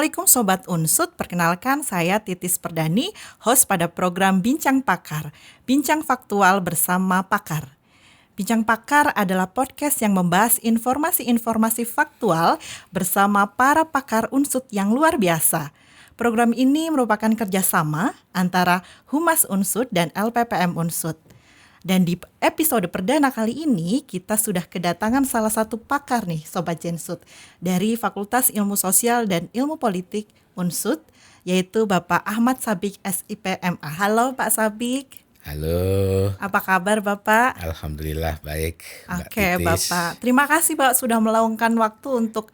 Assalamualaikum Sobat Unsut, perkenalkan saya Titis Perdani, host pada program Bincang Pakar, Bincang Faktual bersama Pakar. Bincang Pakar adalah podcast yang membahas informasi-informasi faktual bersama para pakar unsut yang luar biasa. Program ini merupakan kerjasama antara Humas Unsut dan LPPM Unsut. Dan di episode perdana kali ini kita sudah kedatangan salah satu pakar nih Sobat Jensut dari Fakultas Ilmu Sosial dan Ilmu Politik Unsut, yaitu Bapak Ahmad Sabik SIP MA. Halo Pak Sabik. Halo. Apa kabar Bapak? Alhamdulillah baik. Oke Bapak, terima kasih Pak sudah meluangkan waktu untuk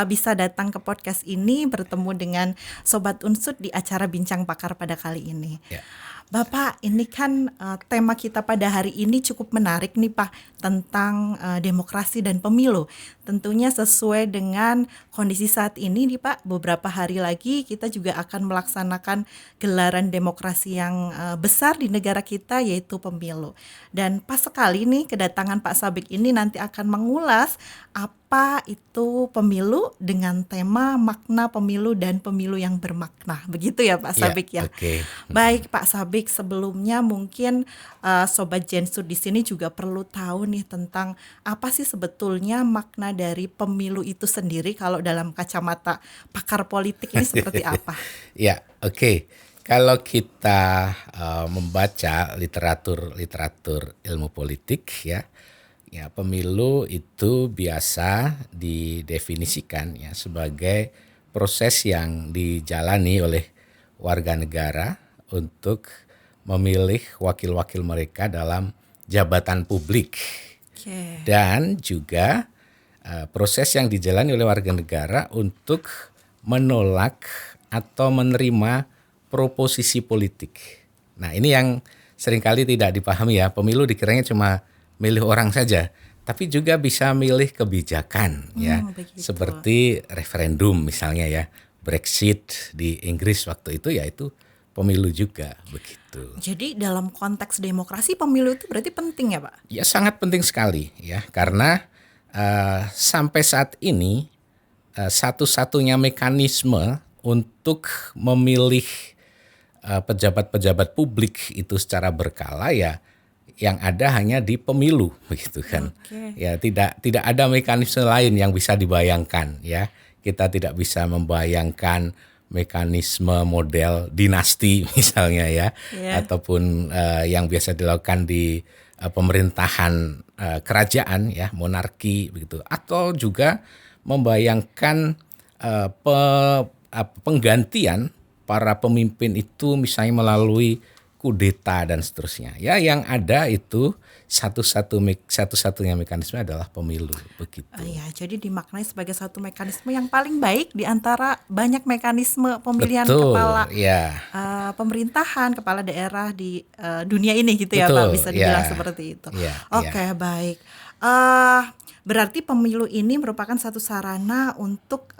bisa datang ke podcast ini bertemu dengan Sobat Unsut di acara Bincang Pakar pada kali ini. Ya. Bapak, ini kan tema kita pada hari ini cukup menarik nih Pak, tentang demokrasi dan pemilu. Tentunya sesuai dengan kondisi saat ini nih Pak, beberapa hari lagi kita juga akan melaksanakan gelaran demokrasi yang besar di negara kita, yaitu pemilu. Dan pas sekali nih kedatangan Pak Sabik ini nanti akan mengulas apa itu pemilu dengan tema makna pemilu dan pemilu yang bermakna. Begitu ya Pak Sabik ya. Okay. Baik Pak Sabik, sebelumnya mungkin Sobat Jensut di sini juga perlu tahu nih tentang apa sih sebetulnya makna dari pemilu itu sendiri kalau dalam kacamata pakar politik ini seperti apa? Ya, oke. Kalau kita membaca literatur ilmu politik ya pemilu itu biasa didefinisikan ya sebagai proses yang dijalani oleh warga negara untuk memilih wakil-wakil mereka dalam jabatan publik. Okay. Dan juga proses yang dijalani oleh warga negara untuk menolak atau menerima proposisi politik. Nah, ini yang seringkali tidak dipahami ya. Pemilu dikiranya cuma milih orang saja, tapi juga bisa milih kebijakan ya. Seperti referendum misalnya ya. Brexit di Inggris waktu itu ya itu pemilu juga begitu. Jadi dalam konteks demokrasi pemilu itu berarti penting ya Pak? Ya sangat penting sekali ya, karena sampai saat ini satu-satunya mekanisme untuk memilih pejabat-pejabat publik itu secara berkala ya yang ada hanya di pemilu begitu kan. Okay. Ya tidak ada mekanisme lain yang bisa dibayangkan ya. Kita tidak bisa membayangkan mekanisme model dinasti misalnya ya, ataupun yang biasa dilakukan di pemerintahan kerajaan ya, monarki begitu, atau juga membayangkan penggantian para pemimpin itu misalnya melalui kudeta dan seterusnya. Ya, yang ada itu satu-satunya mekanisme adalah pemilu begitu. Ya, jadi dimaknai sebagai satu mekanisme yang paling baik di antara banyak mekanisme pemilihan kepala pemerintahan, kepala daerah di dunia ini gitu ya Pak, bisa dibilang seperti itu. Oke, baik. Berarti pemilu ini merupakan satu sarana untuk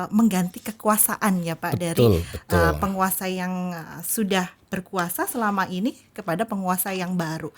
mengganti kekuasaan ya Pak, dari penguasa yang sudah berkuasa selama ini kepada penguasa yang baru.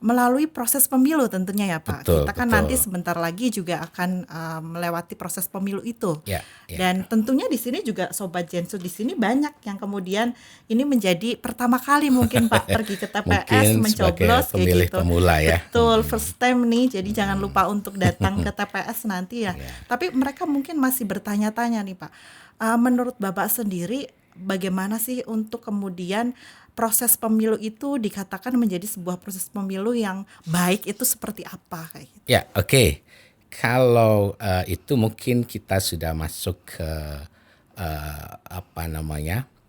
Melalui proses pemilu tentunya ya Pak. Kita kan nanti sebentar lagi juga akan melewati proses pemilu itu. Dan tentunya di sini juga Sobat Jensut di sini banyak yang kemudian ini menjadi pertama kali mungkin Pak pergi ke TPS mencoblos kayak gitu. Pemula ya. Betul, first time nih. Jadi jangan lupa untuk datang ke TPS nanti ya. Tapi mereka mungkin masih bertanya-tanya nih Pak. Menurut Bapak sendiri bagaimana sih untuk kemudian proses pemilu itu dikatakan menjadi sebuah proses pemilu yang baik itu seperti apa kayak gitu? Ya, oke. Kalau itu mungkin kita sudah masuk ke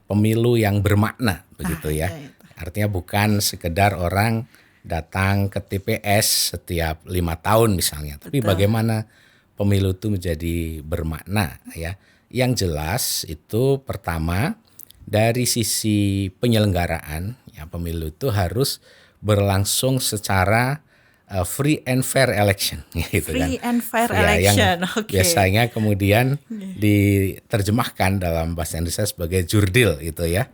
pemilu yang bermakna begitu ya. Artinya bukan sekedar orang datang ke TPS setiap 5 tahun misalnya, tapi bagaimana pemilu itu menjadi bermakna ya. Yang jelas itu pertama dari sisi penyelenggaraan ya, pemilu itu harus berlangsung secara free and fair election gitu free kan. and fair election. Biasanya kemudian diterjemahkan dalam bahasa Indonesia sebagai jurdil gitu ya.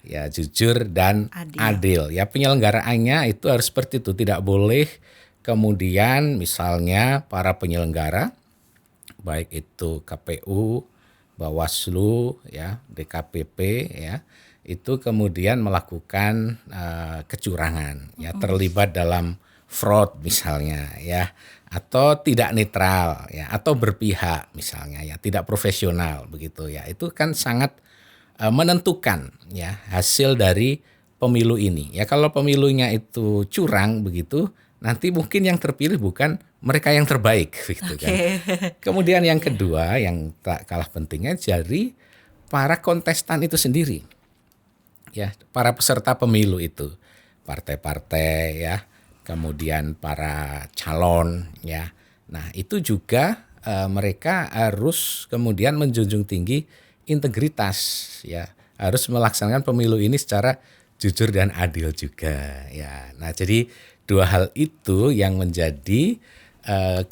Ya, jujur dan adil. Ya, penyelenggaraannya itu harus seperti itu, tidak boleh kemudian misalnya para penyelenggara baik itu KPU Bawaslu, ya, DKPP, ya, itu kemudian melakukan kecurangan, ya, terlibat dalam fraud misalnya, ya, atau tidak netral, ya, atau berpihak misalnya, ya, tidak profesional begitu, ya, itu kan sangat menentukan, ya, hasil dari pemilu ini. Ya, kalau pemilunya itu curang begitu, nanti mungkin yang terpilih bukan mereka yang terbaik, gitu kan. Kemudian yang kedua yang tak kalah pentingnya jadi para kontestan itu sendiri, ya, para peserta pemilu itu, partai-partai, ya, kemudian para calon, ya. Nah, itu juga mereka harus kemudian menjunjung tinggi integritas, ya, harus melaksanakan pemilu ini secara jujur dan adil juga, ya. Nah, jadi dua hal itu yang menjadi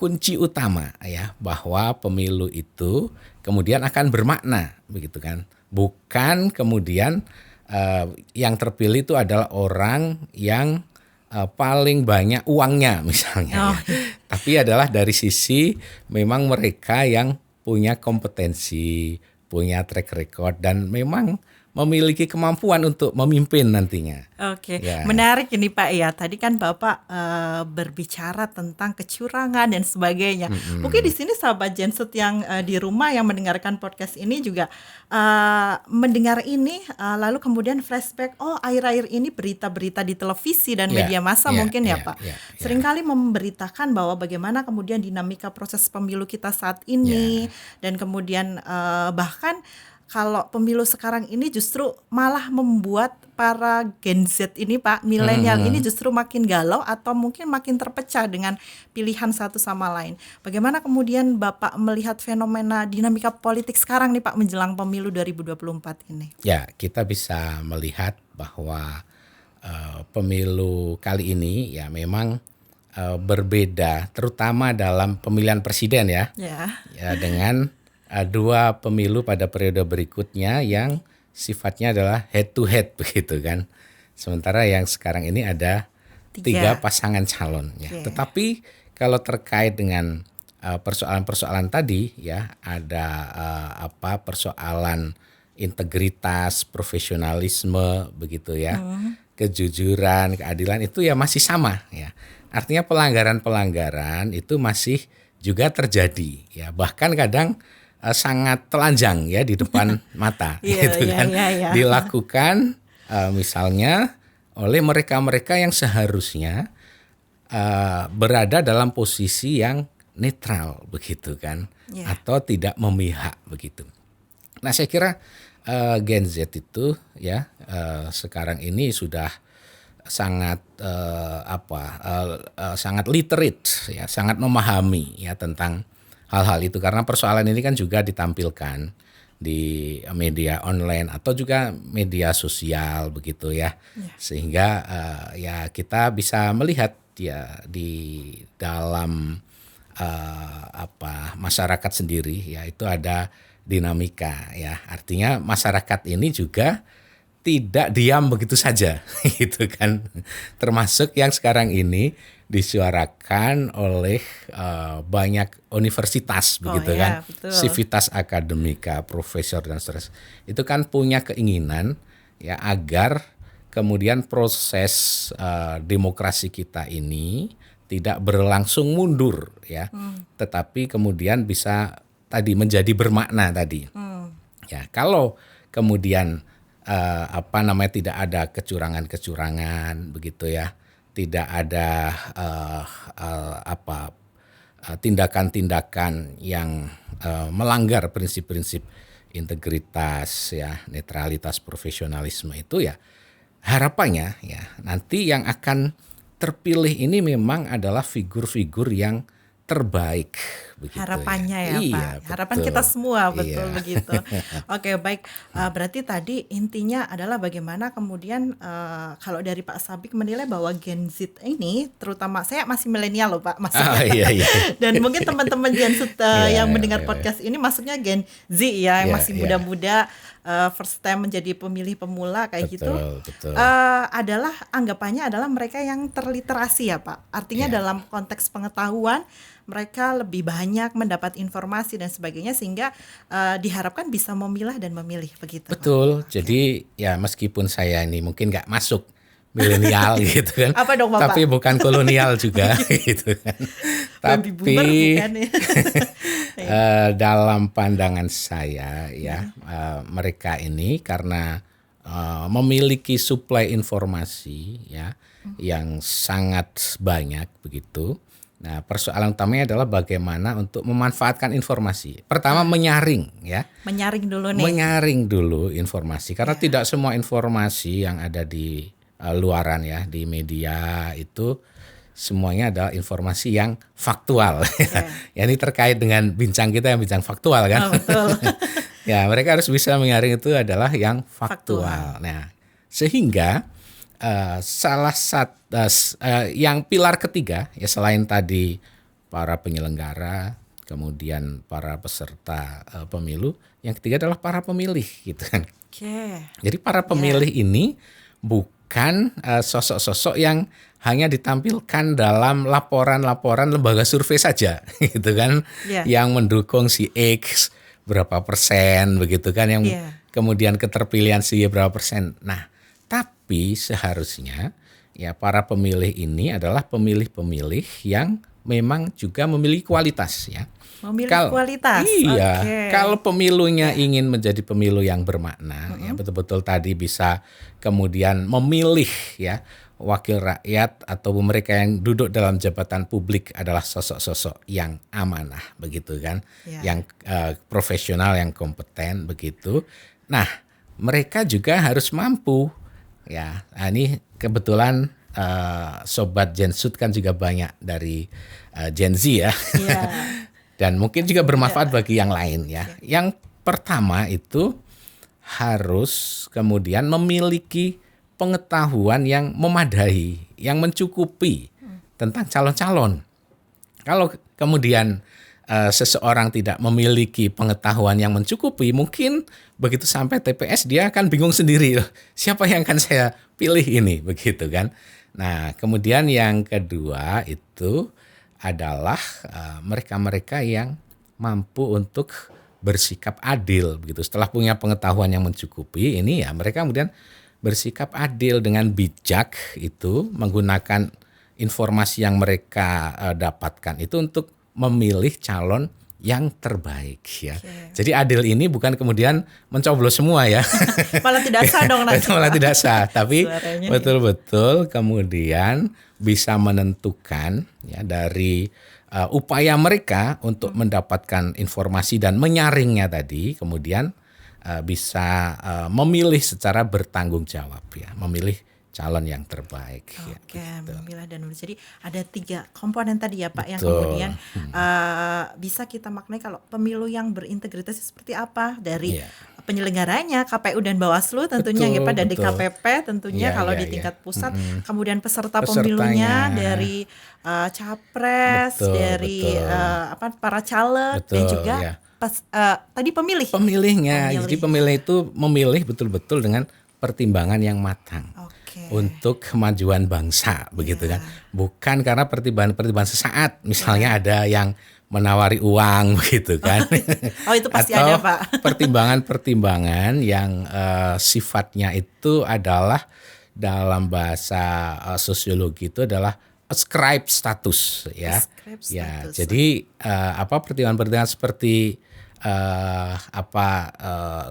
kunci utama, ya, bahwa pemilu itu kemudian akan bermakna, begitu kan? Bukan kemudian yang terpilih itu adalah orang yang paling banyak uangnya misalnya, ya. Tapi adalah dari sisi memang mereka yang punya kompetensi, punya track record, dan memang memiliki kemampuan untuk memimpin nantinya. Oke, ya. Menarik ini Pak ya. Tadi kan Bapak berbicara tentang kecurangan dan sebagainya. Mungkin di sini sahabat Genset yang di rumah yang mendengarkan podcast ini juga mendengar ini, lalu kemudian flashback, oh akhir-akhir ini berita-berita di televisi dan media massa mungkin ya Pak. Seringkali memberitakan bahwa bagaimana kemudian dinamika proses pemilu kita saat ini, dan kemudian bahkan kalau pemilu sekarang ini justru malah membuat para Gen Z ini Pak, milenial ini justru makin galau atau mungkin makin terpecah dengan pilihan satu sama lain. Bagaimana kemudian Bapak melihat fenomena dinamika politik sekarang nih Pak menjelang pemilu 2024 ini? Ya, kita bisa melihat bahwa pemilu kali ini ya memang berbeda, terutama dalam pemilihan presiden, ya, dengan dua pemilu pada periode berikutnya yang sifatnya adalah head to head begitu kan. Sementara yang sekarang ini ada tiga pasangan calon, ya. Tetapi kalau terkait dengan persoalan-persoalan tadi, ya, ada persoalan integritas, profesionalisme begitu, ya. Kejujuran, keadilan itu ya masih sama, ya. Artinya pelanggaran-pelanggaran itu masih juga terjadi, ya. Bahkan kadang sangat telanjang, ya, di depan mata, gitu kan. Dilakukan misalnya oleh mereka-mereka yang seharusnya berada dalam posisi yang netral, begitu kan, atau tidak memihak, begitu. Nah, saya kira Gen Z itu, ya, sekarang ini sudah sangat sangat literate, ya, sangat memahami, ya, tentang hal-hal itu, karena persoalan ini kan juga ditampilkan di media online atau juga media sosial begitu, ya. Sehingga ya kita bisa melihat, ya, di dalam masyarakat sendiri, ya, itu ada dinamika, ya. Artinya masyarakat ini juga tidak diam begitu saja, gitu kan. Termasuk yang sekarang ini disuarakan oleh banyak universitas, begitu kan, Civitas Akademika, profesor dan seterusnya. Itu kan punya keinginan, ya, agar kemudian proses demokrasi kita ini tidak berlangsung mundur, ya, tetapi kemudian bisa tadi menjadi bermakna tadi. Ya, kalau kemudian tidak ada kecurangan-kecurangan, begitu, ya. Tidak ada tindakan-tindakan yang melanggar prinsip-prinsip integritas, ya, netralitas, profesionalisme itu, ya, harapannya, ya, nanti yang akan terpilih ini memang adalah figur-figur yang terbaik, begitu. Harapannya, ya, Pak. Harapan kita semua, betul, begitu. Oke, baik. Berarti tadi intinya adalah bagaimana kemudian kalau dari Pak Sabik menilai bahwa Gen Z ini, terutama saya masih milenial loh Pak, dan mungkin teman-teman Gen Z yang mendengar podcast ini masuknya Gen Z, ya, yang masih muda-muda. first time menjadi pemilih pemula kayak gitu, betul. adalah anggapannya adalah mereka yang terliterasi ya Pak. Artinya dalam konteks pengetahuan mereka lebih banyak mendapat informasi dan sebagainya sehingga diharapkan bisa memilah dan memilih begitu. Betul. Pak. Jadi ya meskipun saya ini mungkin nggak masuk milenial gitu kan. Apa dong Bapak? Tapi bukan kolonial juga gitu kan. Tapi bukan, ya. Dalam pandangan saya ya mereka ini karena memiliki suplai informasi ya yang sangat banyak begitu. Nah, persoalan utamanya adalah bagaimana untuk memanfaatkan informasi. Pertama menyaring ya. Menyaring dulu nih. Menyaring dulu informasi karena tidak semua informasi yang ada di luaran ya di media itu semuanya adalah informasi yang faktual. Ya, ini terkait dengan bincang kita yang bincang faktual kan. Oh, betul. Ya, mereka harus bisa menyaring itu adalah yang faktual. Nah, sehingga salah satu yang pilar ketiga ya selain tadi para penyelenggara, kemudian para peserta pemilu, yang ketiga adalah para pemilih gitu kan. Jadi para pemilih ini bukan sosok-sosok yang hanya ditampilkan dalam laporan-laporan lembaga survei saja gitu kan, yang mendukung si X berapa persen begitu kan, yang kemudian keterpilihan si berapa persen. Nah, tapi seharusnya ya para pemilih ini adalah pemilih-pemilih yang memang juga memiliki kualitas ya. Kualitas. Iya, kalau pemilunya ingin menjadi pemilu yang bermakna, ya betul-betul tadi bisa kemudian memilih ya wakil rakyat atau mereka yang duduk dalam jabatan publik adalah sosok-sosok yang amanah begitu kan, yang profesional, yang kompeten begitu. Nah, mereka juga harus mampu ya. Nah, ini kebetulan sobat Gensud kan juga banyak dari Gen Z ya. Dan mungkin juga bermanfaat bagi yang lain ya. Yang pertama itu harus kemudian memiliki pengetahuan yang memadai, yang mencukupi tentang calon-calon. Kalau kemudian seseorang tidak memiliki pengetahuan yang mencukupi, mungkin begitu sampai TPS dia akan bingung sendiri, siapa yang akan saya pilih ini, begitu kan. Nah, kemudian yang kedua itu adalah mereka-mereka yang mampu untuk bersikap adil begitu. Setelah punya pengetahuan yang mencukupi, ini ya mereka kemudian bersikap adil dengan bijak itu menggunakan informasi yang mereka dapatkan itu untuk memilih calon yang terbaik ya. Jadi adil ini bukan kemudian mencoblos semua ya. Malah tidak sah dong nanti. Malah tidak sah, tapi betul-betul kemudian bisa menentukan ya dari upaya mereka untuk mendapatkan informasi dan menyaringnya tadi, kemudian bisa memilih secara bertanggung jawab ya, memilih calon yang terbaik. Oke, ya, memilah dan memilih. Jadi ada 3 komponen tadi ya Pak. Betul. Yang kemudian bisa kita maknai kalau pemilu yang berintegritas seperti apa dari penyelenggaranya, KPU dan Bawaslu tentunya ya Pak, dan DKPP tentunya kalau di tingkat pusat, kemudian peserta pemilunya dari capres, dari para caleg dan juga tadi pemilihnya. Jadi pemilih itu memilih betul-betul dengan pertimbangan yang matang. Untuk kemajuan bangsa begitu kan, bukan karena pertimbangan sesaat, misalnya ada yang menawari uang begitu kan. Oh, itu pasti ada Pak. Pertimbangan yang sifatnya itu adalah dalam bahasa sosiologi itu adalah ascribe status ya. Jadi pertimbangan seperti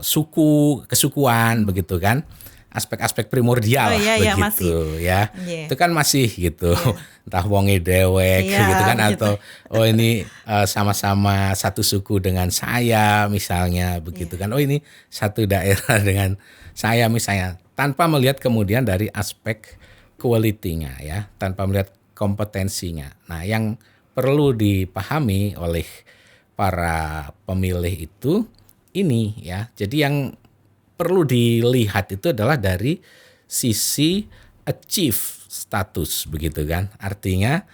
suku, kesukuan begitu kan. Aspek-aspek primordial begitu ya. Itu kan masih gitu. Entah wonge dewek gitu kan, atau ini sama-sama satu suku dengan saya misalnya begitu kan. Oh, ini satu daerah dengan saya misalnya, tanpa melihat kemudian dari aspek quality-nya ya, tanpa melihat kompetensinya. Nah, yang perlu dipahami oleh para pemilih itu ini ya. Jadi yang perlu dilihat itu adalah dari sisi achieve status begitu kan. Artinya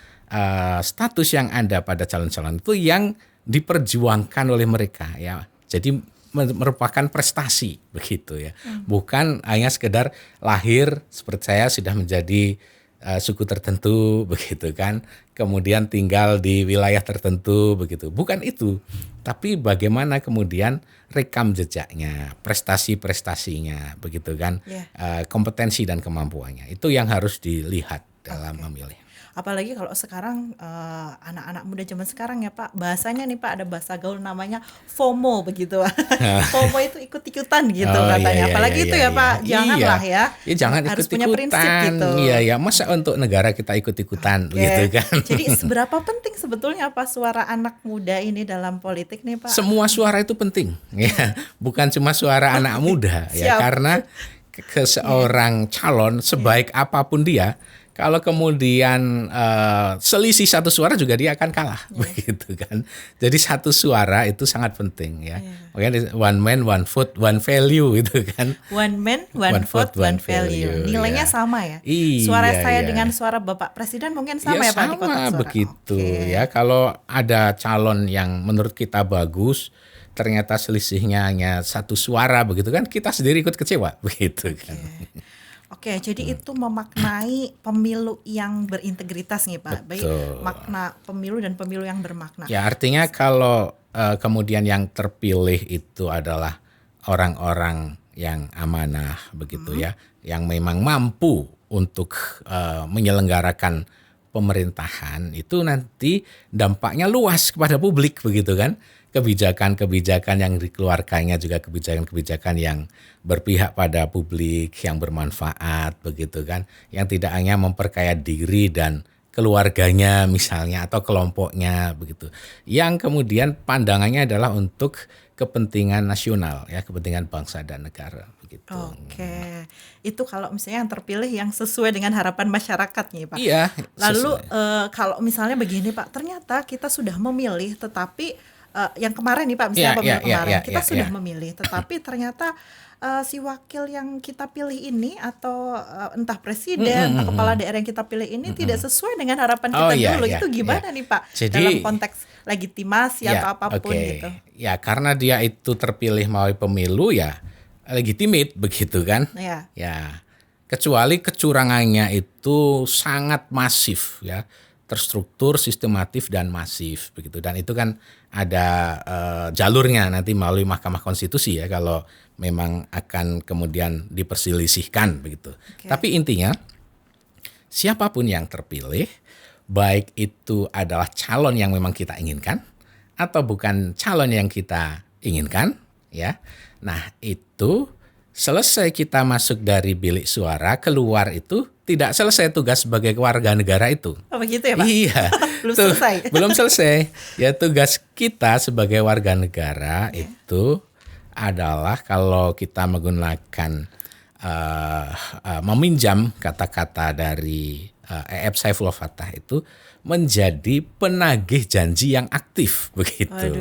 status yang ada pada calon-calon itu yang diperjuangkan oleh mereka ya. Jadi merupakan prestasi begitu ya. Bukan hanya sekedar lahir seperti saya sudah menjadi suku tertentu begitu kan, kemudian tinggal di wilayah tertentu begitu. Bukan itu, tapi bagaimana kemudian rekam jejaknya, prestasi-prestasinya begitu kan, kompetensi dan kemampuannya. Itu yang harus dilihat dalam memilih. Apalagi kalau sekarang anak-anak muda zaman sekarang ya Pak, bahasanya nih Pak, ada bahasa gaul namanya FOMO begitu. FOMO itu ikut-ikutan gitu katanya. Apalagi itu ya Pak, janganlah ya. Jangan harus ikut-ikutan. punya prinsip gitu. Iya, masa untuk negara kita ikut-ikutan gitu kan. Jadi seberapa penting sebetulnya apa suara anak muda ini dalam politik nih Pak? Semua suara itu penting ya, bukan cuma suara anak muda ya, karena seorang calon sebaik apapun dia, kalau kemudian selisih satu suara juga dia akan kalah, begitu kan. Jadi satu suara itu sangat penting ya. Makanya one man, one vote, one value itu kan. One man, one vote, one value. Nilainya sama ya. Suara saya dengan suara Bapak Presiden mungkin sama ya Pak di kotak suara. Begitu ya. Kalau ada calon yang menurut kita bagus, ternyata selisihnya hanya satu suara begitu kan, kita sendiri ikut kecewa begitu kan. Oke, jadi itu memaknai pemilu yang berintegritas nih Pak. Baik makna pemilu dan pemilu yang bermakna. Ya, artinya kalau kemudian yang terpilih itu adalah orang-orang yang amanah begitu ya, yang memang mampu untuk menyelenggarakan pemerintahan, itu nanti dampaknya luas kepada publik begitu kan. Kebijakan-kebijakan yang dikeluarkannya juga kebijakan-kebijakan yang berpihak pada publik, yang bermanfaat begitu kan, yang tidak hanya memperkaya diri dan keluarganya misalnya atau kelompoknya begitu, yang kemudian pandangannya adalah untuk kepentingan nasional ya, kepentingan bangsa dan negara begitu. Oke, itu kalau misalnya yang terpilih yang sesuai dengan harapan masyarakat nih Pak. Iya. Lalu kalau misalnya begini Pak, ternyata kita sudah memilih tetapi yang kemarin nih Pak, misalnya pemilu kemarin kita sudah memilih, tetapi ternyata si wakil yang kita pilih ini atau entah presiden atau kepala daerah yang kita pilih ini tidak sesuai dengan harapan kita dulu. Itu gimana nih Pak? Jadi, dalam konteks legitimasi atau apapun gitu. Ya, karena dia itu terpilih melalui pemilu ya legitimate begitu kan. Ya. Kecuali kecurangannya itu sangat masif ya, terstruktur, sistematif dan masif begitu, dan itu kan ada jalurnya nanti melalui Mahkamah Konstitusi ya kalau memang akan kemudian diperselisihkan begitu. Tapi intinya siapapun yang terpilih, baik itu adalah calon yang memang kita inginkan atau bukan calon yang kita inginkan ya. Nah, itu selesai kita masuk dari bilik suara, keluar itu tidak selesai tugas sebagai warga negara itu. Oh begitu ya Pak? Iya. Selesai. Belum selesai. Ya, tugas kita sebagai warga negara itu adalah kalau kita menggunakan meminjam kata-kata dari E.F. Saifullah Fatah itu menjadi penagih janji yang aktif begitu.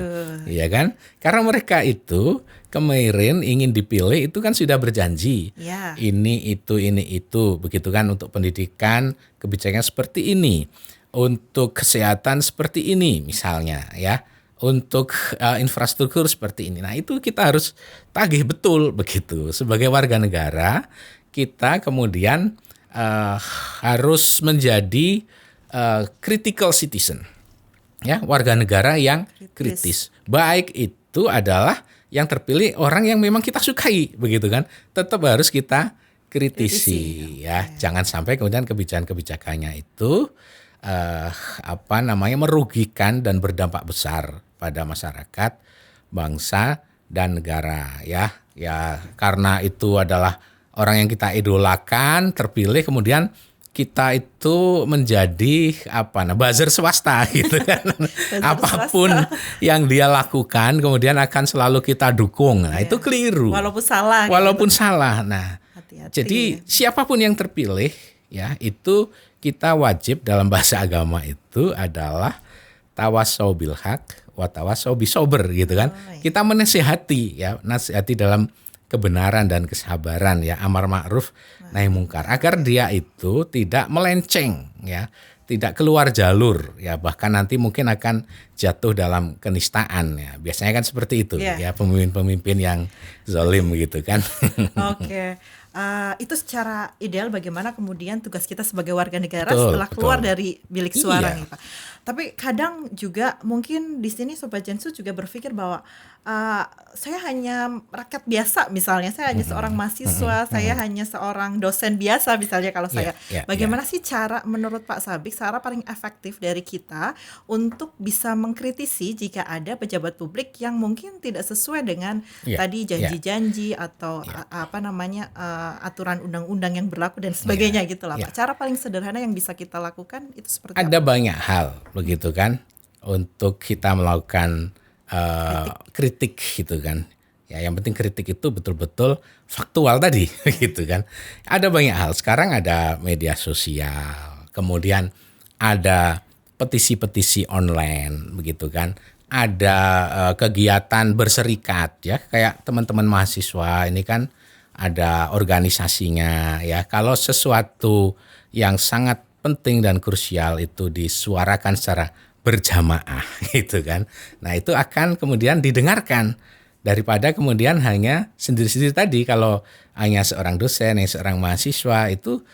Iya kan? Karena mereka itu kemarin ingin dipilih itu kan sudah berjanji. Ini itu begitu kan, untuk pendidikan kebijakan seperti ini, untuk kesehatan seperti ini misalnya ya, untuk infrastruktur seperti ini. Nah, itu kita harus tagih betul begitu. Sebagai warga negara, kita kemudian harus menjadi critical citizen. Ya, warga negara yang kritis. Baik itu adalah yang terpilih orang yang memang kita sukai begitu kan. Tetap harus kita kritisi ya. Jangan sampai kemudian kebijakan-kebijakannya itu merugikan dan berdampak besar pada masyarakat, bangsa dan negara ya. Ya, karena itu adalah orang yang kita idolakan terpilih, kemudian kita itu menjadi buzzer swasta gitu kan. Apapun yang dia lakukan kemudian akan selalu kita dukung. Nah, itu keliru. Walaupun salah. Nah, hati-hati. Jadi siapapun yang terpilih ya, itu kita wajib dalam bahasa agama itu adalah tawasau bil haq wa tawasau bisober gitu kan. Kita menasihati ya, nasihati dalam kebenaran dan kesabaran ya, amar ma'ruf nahi mungkar, agar dia itu tidak melenceng ya, tidak keluar jalur ya, bahkan nanti mungkin akan jatuh dalam kenistaan ya. Biasanya kan seperti itu ya, pemimpin-pemimpin yang zalim gitu kan. Oke. Itu secara ideal bagaimana kemudian tugas kita sebagai warga negara setelah keluar dari bilik suara nih Pak. Tapi kadang juga mungkin di sini Sobat Gensu juga berpikir bahwa saya hanya rakyat biasa misalnya, saya hanya seorang mahasiswa, saya hanya seorang dosen biasa misalnya kalau saya. Bagaimana sih cara menurut Pak Sabik, cara paling efektif dari kita untuk bisa mengkritisi jika ada pejabat publik yang mungkin tidak sesuai dengan tadi janji-janji atau aturan undang-undang yang berlaku dan sebagainya gitu lah Pak. Cara paling sederhana yang bisa kita lakukan itu seperti apa? Ada banyak hal begitu kan untuk kita melakukan kritik gitu kan. Ya, yang penting kritik itu betul-betul faktual tadi gitu kan. Ada banyak hal. Sekarang ada media sosial, kemudian ada petisi-petisi online begitu kan. Ada kegiatan berserikat ya, kayak teman-teman mahasiswa ini kan ada organisasinya ya. Kalau sesuatu yang sangat penting dan krusial itu disuarakan secara berjamaah gitu kan. Nah, itu akan kemudian didengarkan daripada kemudian hanya sendiri-sendiri tadi. Kalau hanya seorang dosen, seorang mahasiswa itu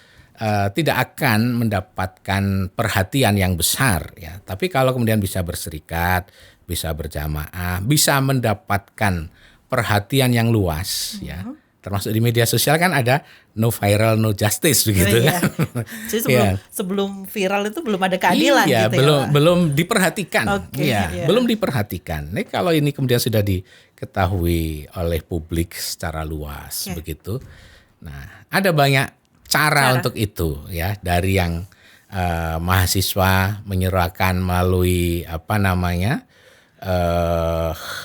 tidak akan mendapatkan perhatian yang besar ya. Tapi kalau kemudian bisa berserikat, bisa berjamaah, bisa mendapatkan perhatian yang luas ya. Termasuk di media sosial kan ada no viral no justice begitu kan. Jadi sebelum viral itu belum ada keadilan gitu belum diperhatikan. Belum diperhatikan. Nah, kalau ini kemudian sudah diketahui oleh publik secara luas begitu. Nah, ada banyak cara untuk itu ya, dari yang mahasiswa menyuarakan melalui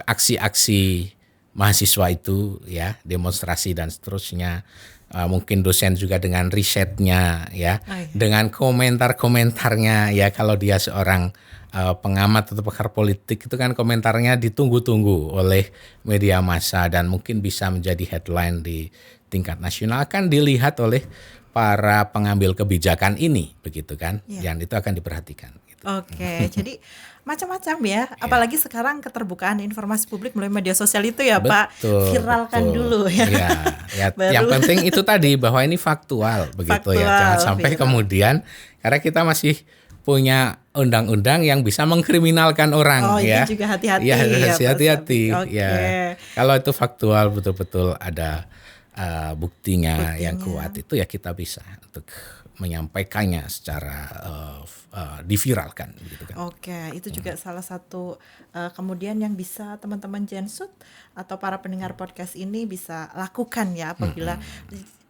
aksi-aksi mahasiswa itu ya, demonstrasi dan seterusnya. Mungkin dosen juga dengan risetnya ya, dengan komentar-komentarnya ya. Kalau dia seorang pengamat atau pakar politik itu kan komentarnya ditunggu-tunggu oleh media massa dan mungkin bisa menjadi headline di tingkat nasional, akan dilihat oleh para pengambil kebijakan ini begitu kan. Yang itu akan diperhatikan gitu. Oke, jadi macam-macam ya. Apalagi sekarang keterbukaan informasi publik melalui media sosial itu ya Pak. Viralkan dulu ya. Yang penting itu tadi bahwa ini faktual begitu ya. Jangan sampai kemudian karena kita masih punya undang-undang yang bisa mengkriminalkan orang ya. Itu juga hati-hati ya. Hati-hati ya. Kalau itu faktual betul-betul ada buktinya yang kuat, itu ya kita bisa untuk menyampaikannya secara diviralkan gitu kan. Oke, itu juga salah satu kemudian yang bisa teman-teman Gensut atau para pendengar podcast ini bisa lakukan ya apabila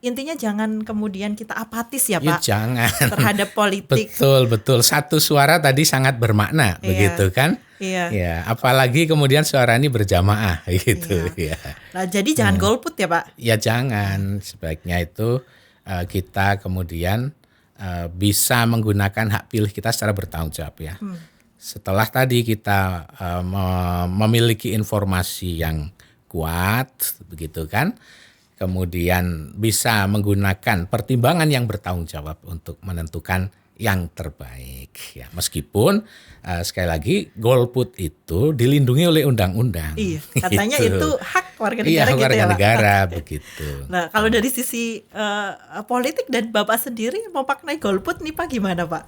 intinya jangan kemudian kita apatis ya Pak. Jangan terhadap politik. Betul. Satu suara tadi sangat bermakna begitu kan? Ya, apalagi kemudian suara ini berjamaah gitu ya. Nah, jadi jangan golput ya Pak. Ya jangan, sebaiknya itu kita kemudian bisa menggunakan hak pilih kita secara bertanggung jawab ya. Setelah tadi kita memiliki informasi yang kuat begitu kan, kemudian bisa menggunakan pertimbangan yang bertanggung jawab untuk menentukan yang terbaik ya. Meskipun sekali lagi golput itu dilindungi oleh undang-undang. Iya, katanya gitu. Itu hak warga negara gitu warga ya negara begitu. Nah, kalau dari sisi politik dan Bapak sendiri mau maknai golput nih Pak gimana Pak?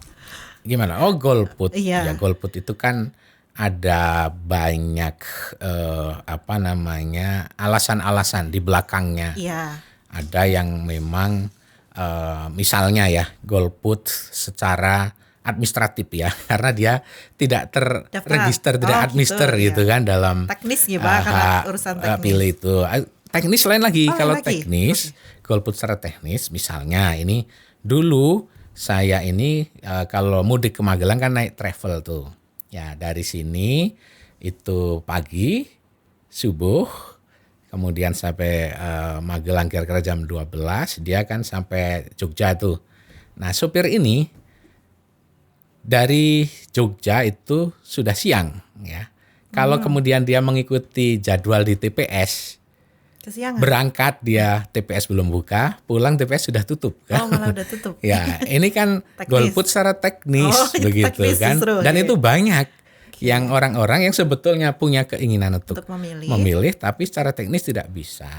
Gimana? Oh, golput. Ya, golput itu kan ada banyak alasan-alasan di belakangnya. Iya. Ada yang memang misalnya ya golput secara administratif ya, karena dia tidak terregister, tidak administer gitu kan dalam teknis gitu karena urusan teknis. Pilih itu teknis lain lagi. Kalau teknis, golput secara teknis misalnya ini dulu saya ini kalau mudik ke Magelang kan naik travel tuh. Ya, dari sini itu pagi subuh kemudian sampai Magelang kira-kira jam 12, dia kan sampai Jogja tuh. Nah, supir ini dari Jogja itu sudah siang ya. Kalau kemudian dia mengikuti jadwal di TPS Kesiangan. Berangkat dia TPS belum buka, pulang TPS sudah tutup kan. Oh, malah udah tutup. Ya, ini kan golput secara teknis begitu teknis kan. justru, Dan itu banyak yang orang-orang yang sebetulnya punya keinginan untuk memilih tapi secara teknis tidak bisa.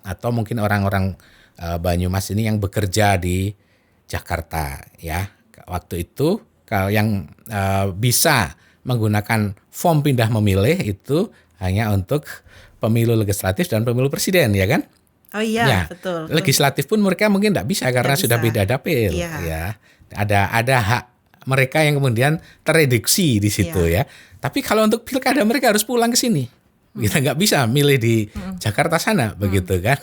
Atau mungkin orang-orang Banyumas ini yang bekerja di Jakarta ya. Waktu itu kalau yang bisa menggunakan form pindah memilih itu hanya untuk pemilu legislatif dan pemilu presiden ya kan? Oh iya, ya, betul. Legislatif pun mereka mungkin tidak bisa karena sudah beda dapil ya. Ada hak mereka yang kemudian tereduksi di situ ya. Tapi kalau untuk pilkada mereka harus pulang ke sini. Kita nggak bisa milih di Jakarta sana begitu kan.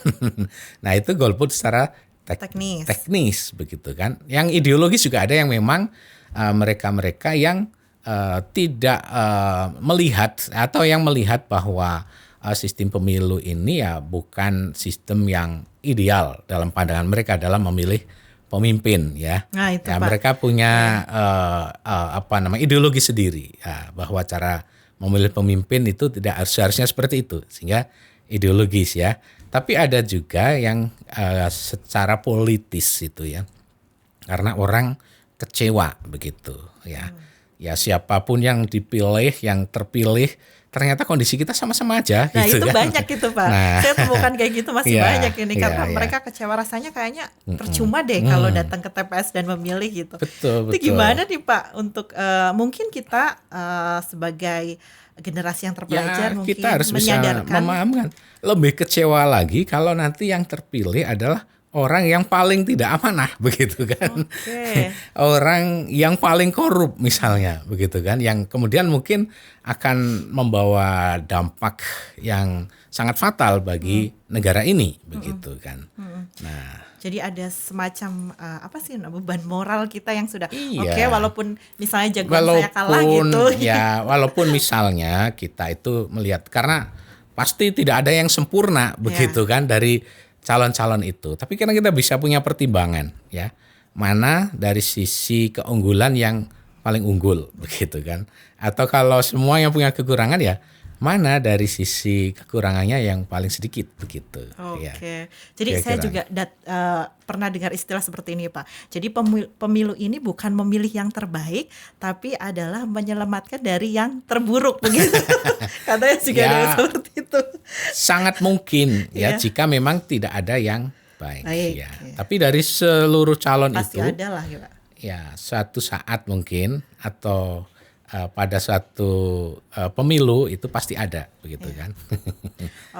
Nah, itu golput secara teknis begitu kan. Yang ideologis juga ada yang memang mereka-mereka yang tidak melihat atau yang melihat bahwa sistem pemilu ini ya bukan sistem yang ideal dalam pandangan mereka dalam memilih pemimpin ya. Nah, itu, ya mereka punya ideologi sendiri ya, bahwa cara memilih pemimpin itu tidak seharusnya seperti itu sehingga ideologis ya. Tapi ada juga yang secara politis itu ya. Karena orang kecewa begitu ya. Ya siapapun yang dipilih, yang terpilih, ternyata kondisi kita sama-sama aja. Nah gitu itu kan. Banyak gitu Pak. Saya temukan kayak gitu masih banyak ini karena mereka kecewa rasanya kayaknya percuma deh kalau datang ke TPS dan memilih gitu. Betul. Itu gimana nih Pak untuk mungkin kita sebagai generasi yang terpelajar mungkin kita harus menyadarkan. Bisa memahamkan. Lebih kecewa lagi kalau nanti yang terpilih adalah orang yang paling tidak amanah begitu kan. Orang yang paling korup misalnya begitu kan, yang kemudian mungkin akan membawa dampak yang sangat fatal bagi negara ini begitu kan. Nah, jadi ada semacam beban moral kita yang sudah walaupun misalnya jagoan saya kalah gitu. Ya, walaupun misalnya kita itu melihat karena pasti tidak ada yang sempurna begitu kan dari calon-calon itu. Tapi karena kita bisa punya pertimbangan ya. Mana dari sisi keunggulan yang paling unggul begitu kan. Atau kalau semua yang punya kekurangan ya mana dari sisi kekurangannya yang paling sedikit begitu. Oke. Jadi saya juga pernah dengar istilah seperti ini Pak. Jadi pemilu ini bukan memilih yang terbaik, tapi adalah menyelamatkan dari yang terburuk begitu. Katanya juga ada seperti itu. Sangat mungkin ya jika memang tidak ada yang baik. Ya. Tapi dari seluruh calon pasti itu ada lah ya Pak. Ya suatu saat mungkin atau pada suatu pemilu itu pasti ada begitu kan.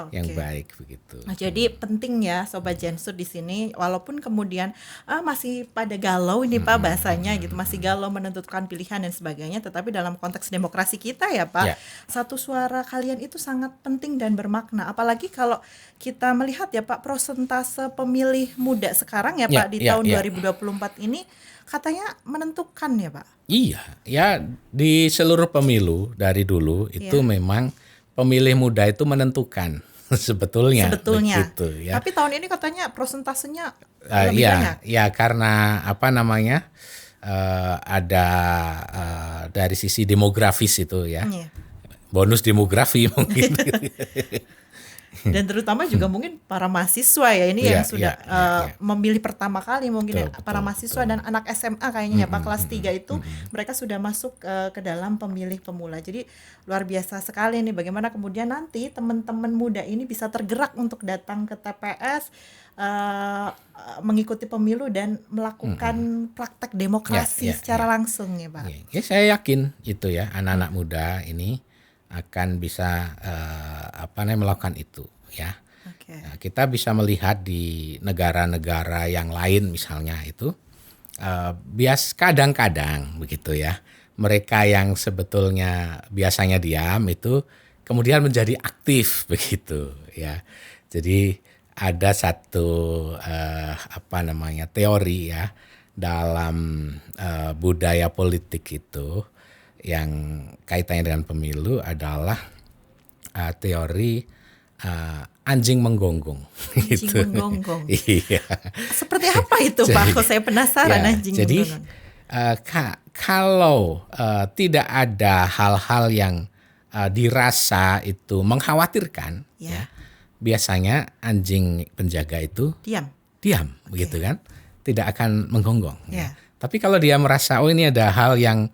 Yang baik begitu. Nah, jadi penting ya Sobat Jensut di sini walaupun kemudian masih pada galau ini Pak bahasanya gitu, masih galau menentukan pilihan dan sebagainya, tetapi dalam konteks demokrasi kita ya Pak, satu suara kalian itu sangat penting dan bermakna. Apalagi kalau kita melihat ya Pak persentase pemilih muda sekarang ya Pak di tahun 2024 ini katanya menentukan ya Pak. Iya, ya di seluruh pemilu dari dulu itu memang pemilih muda itu menentukan sebetulnya. Begitu, ya. Tapi tahun ini katanya prosentasenya lebih banyak. Ya karena ada dari sisi demografis itu ya. Bonus demografi mungkin. Dan terutama juga mungkin para mahasiswa ya ini yang sudah memilih pertama kali mungkin para mahasiswa dan anak SMA kayaknya Pak kelas 3 itu mereka sudah masuk ke dalam pemilih pemula. Jadi luar biasa sekali nih bagaimana kemudian nanti teman-teman muda ini bisa tergerak untuk datang ke TPS mengikuti pemilu dan melakukan praktek demokrasi secara langsung ya Pak. Ya saya yakin itu ya anak-anak muda ini akan bisa melakukan itu ya. Nah, kita bisa melihat di negara-negara yang lain misalnya itu kadang-kadang begitu ya. Mereka yang sebetulnya biasanya diam itu kemudian menjadi aktif begitu ya. Jadi ada satu teori ya dalam budaya politik itu yang kaitannya dengan pemilu adalah teori anjing menggonggong. Anjing menggonggong. Iya. Seperti apa itu Pak? Kok saya penasaran anjing menggonggong. Kalau tidak ada hal-hal yang dirasa itu mengkhawatirkan, ya, biasanya anjing penjaga itu diam, begitu kan, tidak akan menggonggong. Ya. Tapi kalau dia merasa ini ada hal yang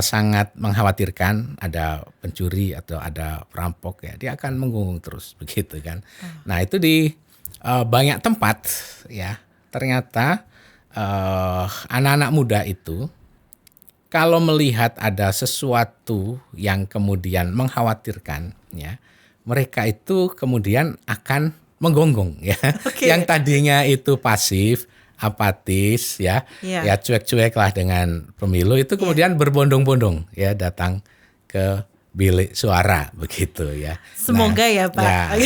sangat mengkhawatirkan, ada pencuri atau ada perampok, ya dia akan menggonggong terus, begitu kan. Nah itu di banyak tempat ya ternyata anak-anak muda itu kalau melihat ada sesuatu yang kemudian mengkhawatirkan, ya mereka itu kemudian akan menggonggong, ya. Yang tadinya itu pasif, apatis, ya cuek-cuek lah dengan pemilu, itu kemudian berbondong-bondong, ya datang ke bilik suara, begitu ya. Semoga ya Pak. Ya,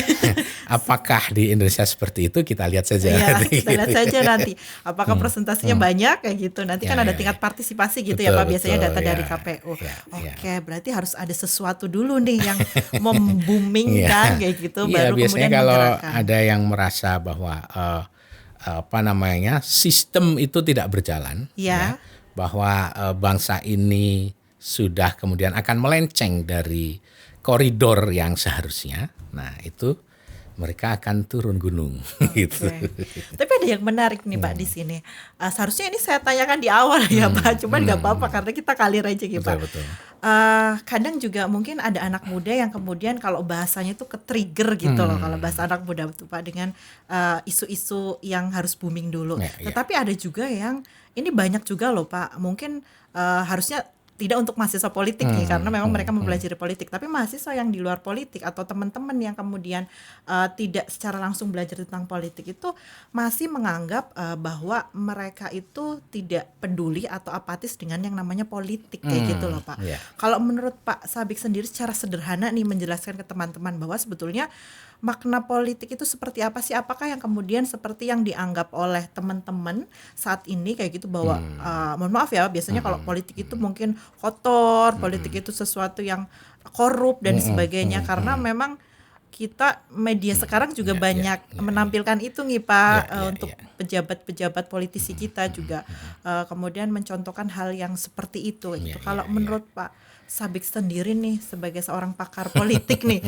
apakah di Indonesia seperti itu, kita lihat saja. Kita lihat saja nanti. Apakah presentasinya banyak kayak gitu. Nanti kan ada tingkat partisipasi gitu, betul, ya Pak. Biasanya data dari KPU. Oke, berarti harus ada sesuatu dulu nih yang memboomingkan kayak gitu. Baru biasanya kemudian kalau menggerakkan. ada yang merasa bahwa sistem itu tidak berjalan, ya, bahwa bangsa ini sudah kemudian akan melenceng dari koridor yang seharusnya. Nah, itu mereka akan turun gunung gitu. Tapi ada yang menarik nih Pak di sini. Seharusnya ini saya tanyakan di awal ya Pak, cuman nggak apa-apa karena kita kalir aja gitu Pak. Betul. Kadang juga mungkin ada anak muda yang kemudian kalau bahasanya itu ke-trigger gitu loh, kalau bahasa anak muda itu Pak, dengan isu-isu yang harus booming dulu. Tetapi ada juga yang ini banyak juga loh Pak, mungkin harusnya tidak untuk mahasiswa politik nih, karena memang mereka mempelajari politik, tapi mahasiswa yang di luar politik atau teman-teman yang kemudian tidak secara langsung belajar tentang politik itu masih menganggap bahwa mereka itu tidak peduli atau apatis dengan yang namanya politik kayak gitu loh Pak. Kalau menurut Pak Sabik sendiri secara sederhana nih menjelaskan ke teman-teman bahwa sebetulnya makna politik itu seperti apa sih? Apakah yang kemudian seperti yang dianggap oleh teman-teman saat ini kayak gitu bahwa mohon maaf ya, biasanya kalau politik itu mungkin kotor, politik itu sesuatu yang korup dan sebagainya, karena memang kita media sekarang juga banyak menampilkan itu nih Pak, untuk pejabat-pejabat politisi kita juga kemudian mencontohkan hal yang seperti itu gitu. Kalau menurut Pak Sabik sendiri nih sebagai seorang pakar politik nih,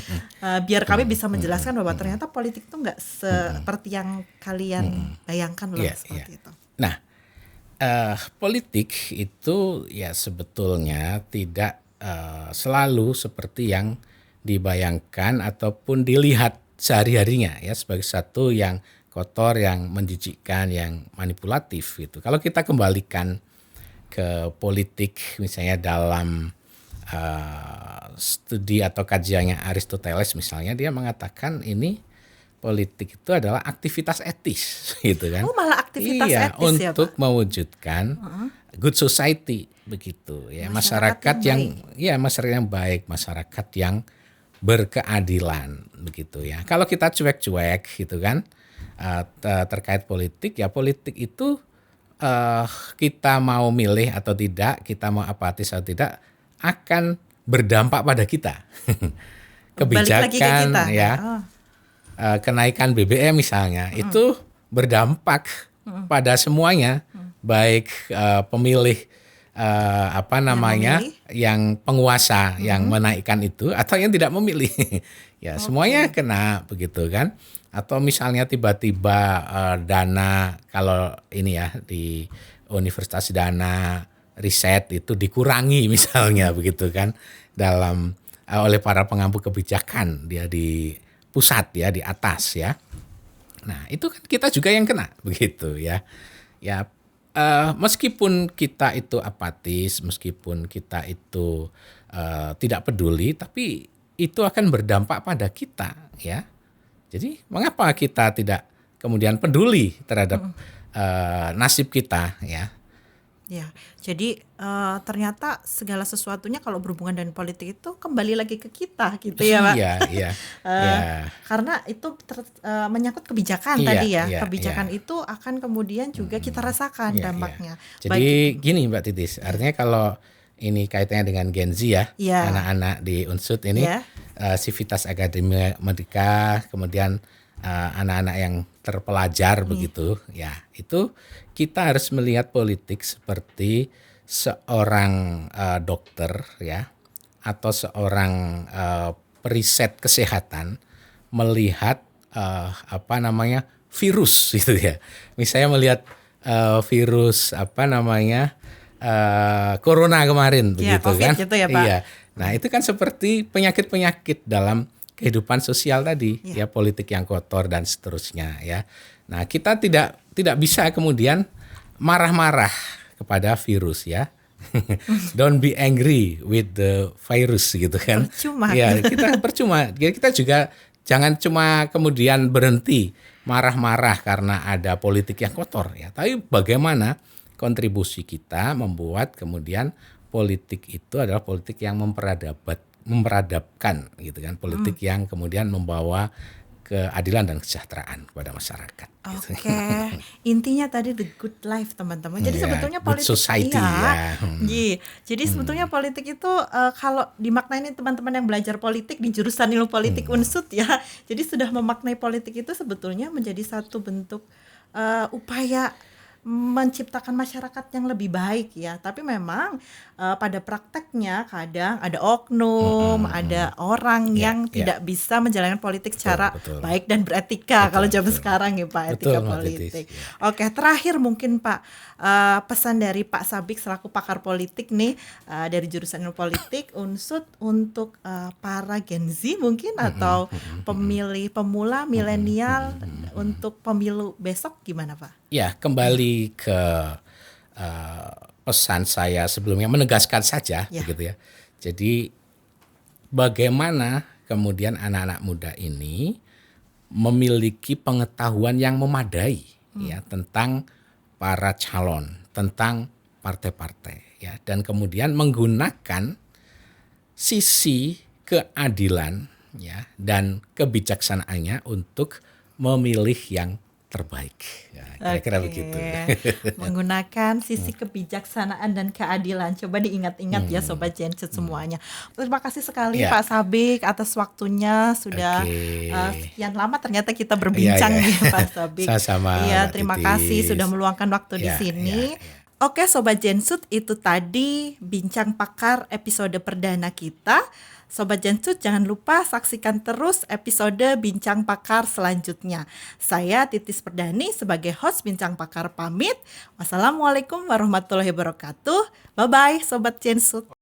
biar kami bisa menjelaskan bahwa ternyata politik itu nggak seperti yang kalian bayangkan loh, seperti itu. Nah, politik itu ya sebetulnya tidak selalu seperti yang dibayangkan ataupun dilihat sehari-harinya ya, sebagai satu yang kotor, yang menjijikkan, yang manipulatif gitu. Kalau kita kembalikan ke politik misalnya dalam studi atau kajiannya Aristoteles misalnya, dia mengatakan ini politik itu adalah aktivitas etis gitu kan. Oh, malah aktivitas etis untuk ya Pak? Mewujudkan good society begitu ya, masyarakat yang baik, masyarakat yang berkeadilan begitu ya. Kalau kita cuek-cuek gitu kan terkait politik, ya politik itu kita mau milih atau tidak, kita mau apatis atau tidak, akan berdampak pada kita. Kebijakan ya, kenaikan BBM misalnya itu berdampak pada semuanya, baik pemilih yang penguasa yang menaikkan itu atau yang tidak memilih. Ya semuanya kena begitu kan. Atau misalnya tiba-tiba dana, kalau ini ya di universitas dana riset itu dikurangi misalnya begitu kan, dalam oleh para pengampu kebijakan dia di pusat ya, di atas ya. Nah itu kan kita juga yang kena begitu ya. Ya meskipun kita itu apatis, meskipun kita itu tidak peduli, tapi itu akan berdampak pada kita ya. Jadi mengapa kita tidak kemudian peduli terhadap nasib kita ya? Ya, jadi ternyata segala sesuatunya kalau berhubungan dengan politik itu kembali lagi ke kita gitu ya Pak. Iya. Karena itu menyangkut kebijakan tadi ya. Kebijakan itu akan kemudian juga kita rasakan dampaknya. Jadi gini Mbak Titis, artinya kalau ini kaitannya dengan Gen Z ya, anak-anak di Unsud ini, Civitas Akademika, kemudian anak-anak yang terpelajar begitu ya, itu kita harus melihat politik seperti seorang dokter ya, atau seorang periset kesehatan melihat virus gitu ya. Misalnya melihat virus corona kemarin begitu COVID kan. gitu ya, Pak. Iya. Nah, itu kan seperti penyakit-penyakit dalam kehidupan sosial tadi, ya politik yang kotor dan seterusnya ya. Nah, kita tidak bisa kemudian marah-marah kepada virus ya. Don't be angry with the virus gitu kan. Percuma. Ya, kita percuma. Kita juga jangan cuma kemudian berhenti marah-marah karena ada politik yang kotor ya. Tapi bagaimana kontribusi kita membuat kemudian politik itu adalah politik yang memperadabkan gitu kan, politik yang kemudian membawa keadilan dan kesejahteraan kepada masyarakat. Oke, intinya tadi the good life teman-teman. Jadi sebetulnya politik society, Jadi sebetulnya politik itu kalau dimaknai teman-teman yang belajar politik di jurusan ilmu politik Unsud ya. Jadi sudah memaknai politik itu sebetulnya menjadi satu bentuk upaya menciptakan masyarakat yang lebih baik ya. Tapi memang pada prakteknya kadang ada oknum, ada orang yang tidak bisa menjalankan politik secara baik dan beretika. Kalau zaman sekarang ya Pak, etika politik. Oke, terakhir mungkin Pak, pesan dari Pak Sabik selaku pakar politik nih dari jurusan ilmu politik Unsud untuk para Gen Z mungkin atau pemilih pemula milenial untuk pemilu besok gimana Pak? Ya, kembali ke pesan saya sebelumnya, menegaskan saja begitu ya. Jadi bagaimana kemudian anak-anak muda ini memiliki pengetahuan yang memadai ya tentang para calon, tentang partai-partai ya, dan kemudian menggunakan sisi keadilan ya dan kebijaksanaannya untuk memilih yang terbaik. Ya, kira-kira begitu. Menggunakan sisi kebijaksanaan dan keadilan. Coba diingat-ingat ya Sobat Genset semuanya. Terima kasih sekali Pak Sabik atas waktunya. Sudah sekian lama ternyata kita berbincang nih Pak Sabik. Sama-sama. Iya, terima kasih sudah meluangkan waktu di sini. Oke Sobat Genset, itu tadi Bincang Pakar episode perdana kita. Sobat Genset, jangan lupa saksikan terus episode Bincang Pakar selanjutnya. Saya Titis Perdani sebagai host Bincang Pakar pamit. Wassalamualaikum warahmatullahi wabarakatuh. Bye-bye Sobat Genset.